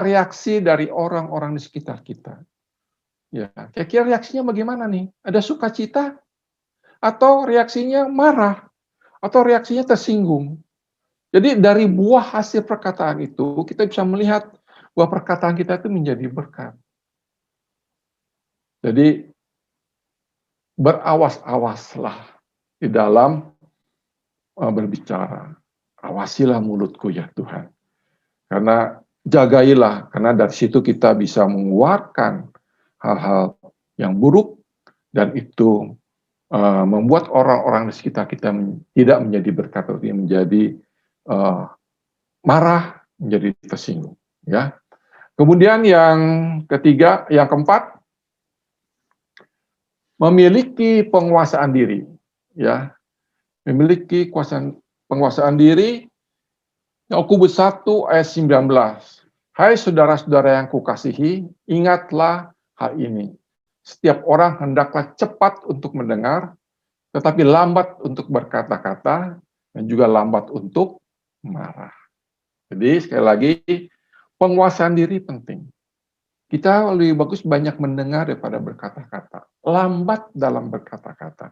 Speaker 4: reaksi dari orang-orang di sekitar kita. Ya, kira-kira reaksinya bagaimana nih? Ada sukacita? Atau reaksinya marah? Atau reaksinya tersinggung? Jadi dari buah hasil perkataan itu, kita bisa melihat bahwa perkataan kita itu menjadi berkat. Jadi berawas-awaslah di dalam berbicara. Awasilah mulutku ya Tuhan. Karena jagailah, karena dari situ kita bisa mengeluarkan hal-hal yang buruk, dan itu membuat orang-orang di sekitar kita tidak menjadi berkat, tapi menjadi marah, menjadi tersinggung. Ya. Kemudian yang ketiga, yang keempat, memiliki penguasaan diri. Ya, memiliki penguasaan diri. Yakobus 1 ayat 19. Hai saudara-saudara yang kukasihi, ingatlah hal ini. Setiap orang hendaklah cepat untuk mendengar, tetapi lambat untuk berkata-kata, dan juga lambat untuk marah. Jadi sekali lagi, penguasaan diri penting. Kita lebih bagus banyak mendengar daripada berkata-kata. Lambat dalam berkata-kata.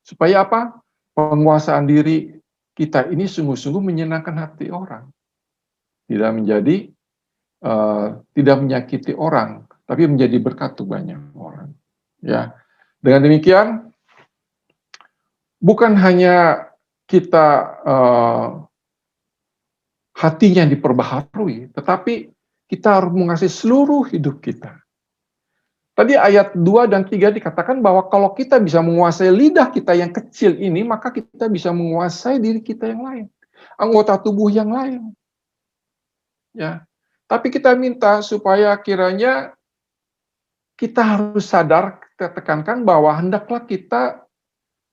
Speaker 4: Supaya apa? Penguasaan diri kita ini sungguh-sungguh menyenangkan hati orang. Tidak menjadi, tidak menyakiti orang, tapi menjadi berkat untuk banyak orang. Ya, dengan demikian, bukan hanya kita hatinya diperbaharui, tetapi kita harus mengasihi seluruh hidup kita. Tadi ayat 2 dan 3 dikatakan bahwa kalau kita bisa menguasai lidah kita yang kecil ini, maka kita bisa menguasai diri kita yang lain, anggota tubuh yang lain. Ya. Tapi kita minta supaya kiranya kita harus sadar, kita tekankan bahwa hendaklah kita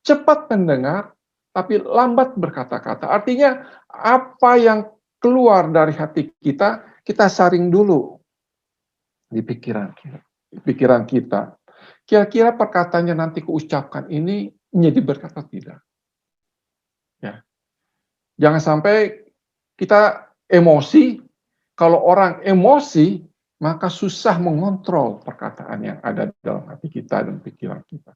Speaker 4: cepat mendengar, tapi lambat berkata-kata. Artinya apa yang keluar dari hati kita, kita saring dulu di pikiran kita. Kira-kira perkataannya nanti kuucapkan ini menjadi berkat atau tidak. Ya. Jangan sampai kita emosi. Kalau orang emosi, maka susah mengontrol perkataan yang ada dalam hati kita dan pikiran kita.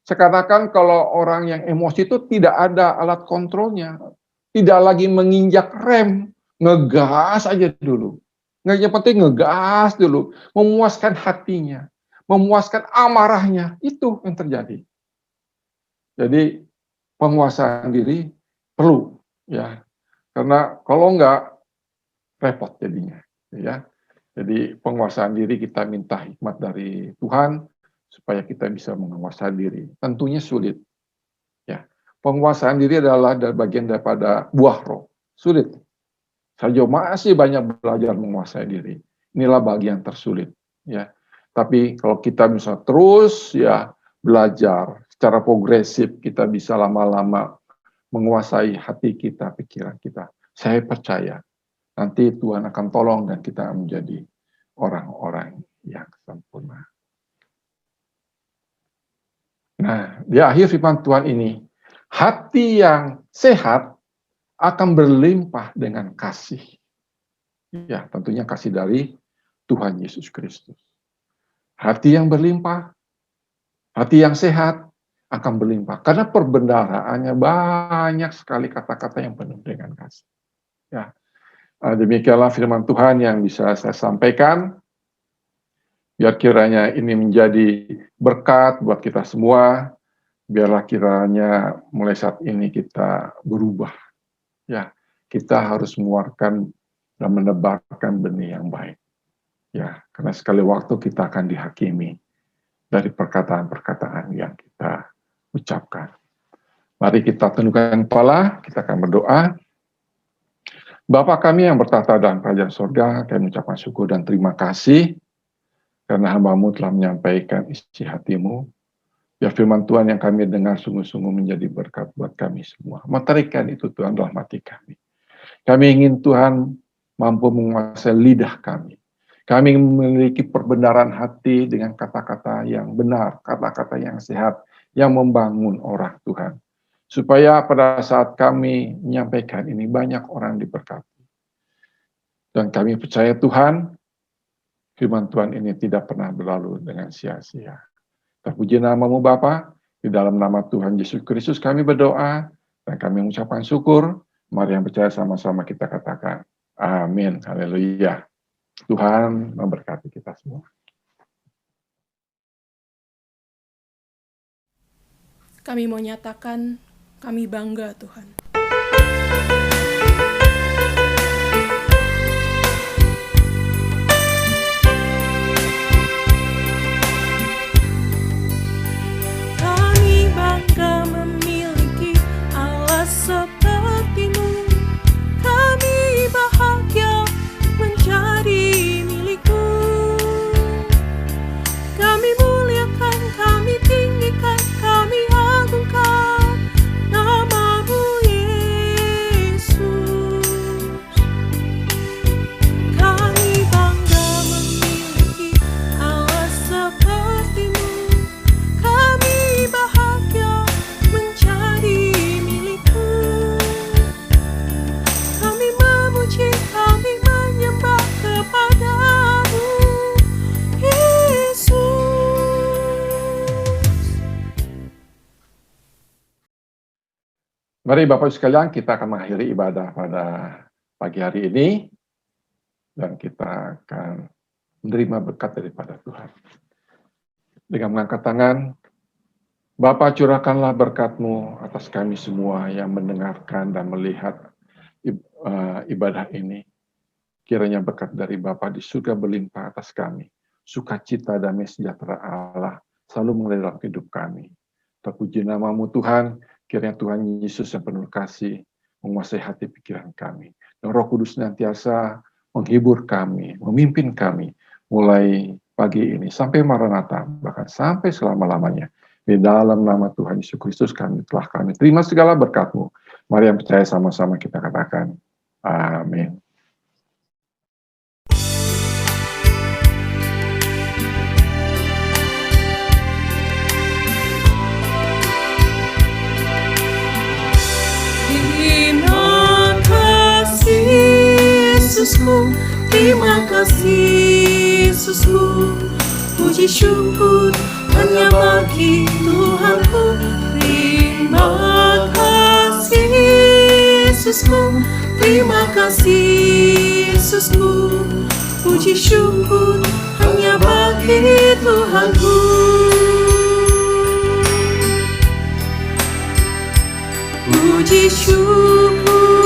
Speaker 4: Sekarang kalau orang yang emosi itu tidak ada alat kontrolnya, tidak lagi menginjak rem, ngegas aja dulu. Yang penting ngegas dulu, memuaskan hatinya, memuaskan amarahnya, itu yang terjadi. Jadi penguasaan diri perlu, ya, karena kalau enggak repot jadinya, ya. Jadi penguasaan diri kita minta hikmat dari Tuhan supaya kita bisa menguasai diri. Tentunya sulit. Ya, penguasaan diri adalah bagian daripada buah roh. Sulit. Saya masih banyak belajar menguasai diri. Inilah bagian tersulit. Ya, tapi kalau kita bisa terus ya belajar secara progresif, kita bisa lama-lama menguasai hati kita, pikiran kita. Saya percaya nanti Tuhan akan tolong dan kita menjadi orang-orang yang sempurna. Nah, di akhir firman Tuhan ini, hati yang sehat akan berlimpah dengan kasih. Ya, tentunya kasih dari Tuhan Yesus Kristus. Hati yang berlimpah, hati yang sehat akan berlimpah. Karena perbendaharaannya banyak sekali kata-kata yang penuh dengan kasih. Ya, demikianlah firman Tuhan yang bisa saya sampaikan. Biar kiranya ini menjadi berkat buat kita semua. Biarlah kiranya mulai saat ini kita berubah. Ya, kita harus mengeluarkan dan menebarkan benih yang baik. Ya, karena sekali waktu kita akan dihakimi dari perkataan-perkataan yang kita ucapkan. Mari kita tundukkan kepala, kita akan berdoa. Bapa kami yang bertata dalam kerajaan surga, kami mengucapkan syukur dan terima kasih karena hamba-Mu telah menyampaikan isi hati-Mu. Biar firman Tuhan yang kami dengar sungguh-sungguh menjadi berkat buat kami semua. Meterikan itu Tuhan dalam hati kami. Kami ingin Tuhan mampu menguasai lidah kami. Kami memiliki perbenaran hati dengan kata-kata yang benar, kata-kata yang sehat, yang membangun orang Tuhan. Supaya pada saat kami menyampaikan ini banyak orang diberkati. Dan kami percaya Tuhan, firman Tuhan ini tidak pernah berlalu dengan sia-sia. Terpuji nama-Mu Bapa, di dalam nama Tuhan Yesus Kristus kami berdoa, dan kami mengucapkan syukur. Mari yang percaya sama-sama kita katakan, amin, haleluya. Tuhan memberkati kita semua.
Speaker 3: Kami mau nyatakan, kami bangga Tuhan.
Speaker 1: Kami bangga memiliki Allah seperti-Mu. Kami bahagia menjadi milik-Mu. Kami muliakan, kami tinggikan, kami agungkan nama-Mu Yesus. Kami bangga memiliki Allah seperti-Mu. Kami bahagia menjadi milik-Mu. Kami memuji, kami menyembah kepada-Mu Yesus.
Speaker 4: Mari Bapak sekalian, kita akan mengakhiri ibadah pada pagi hari ini. Dan kita akan menerima berkat daripada Tuhan. Dengan mengangkat tangan, Bapa curahkanlah berkat-Mu atas kami semua yang mendengarkan dan melihat ibadah ini. Kiranya berkat dari Bapa di surga berlimpah atas kami. Sukacita, damai sejahtera Allah selalu mengalir dalam hidup kami. Terpuji nama-Mu Tuhan, kiranya Tuhan Yesus yang penuh kasih menguasai hati pikiran kami. Dan Roh Kudus senantiasa menghibur kami, memimpin kami mulai pagi ini sampai Maranatha, bahkan sampai selama-lamanya. Di dalam nama Tuhan Yesus Kristus kami terima segala berkat-Mu. Mari yang percaya sama-sama kita katakan, amin.
Speaker 1: Terima kasih Yesusku, terima kasih Yesusku. Puji syukur hanya bagi Tuhanku. Terima kasih Yesusku, terima kasih Yesusku. Puji syukur hanya bagi Tuhanku. Puji syukur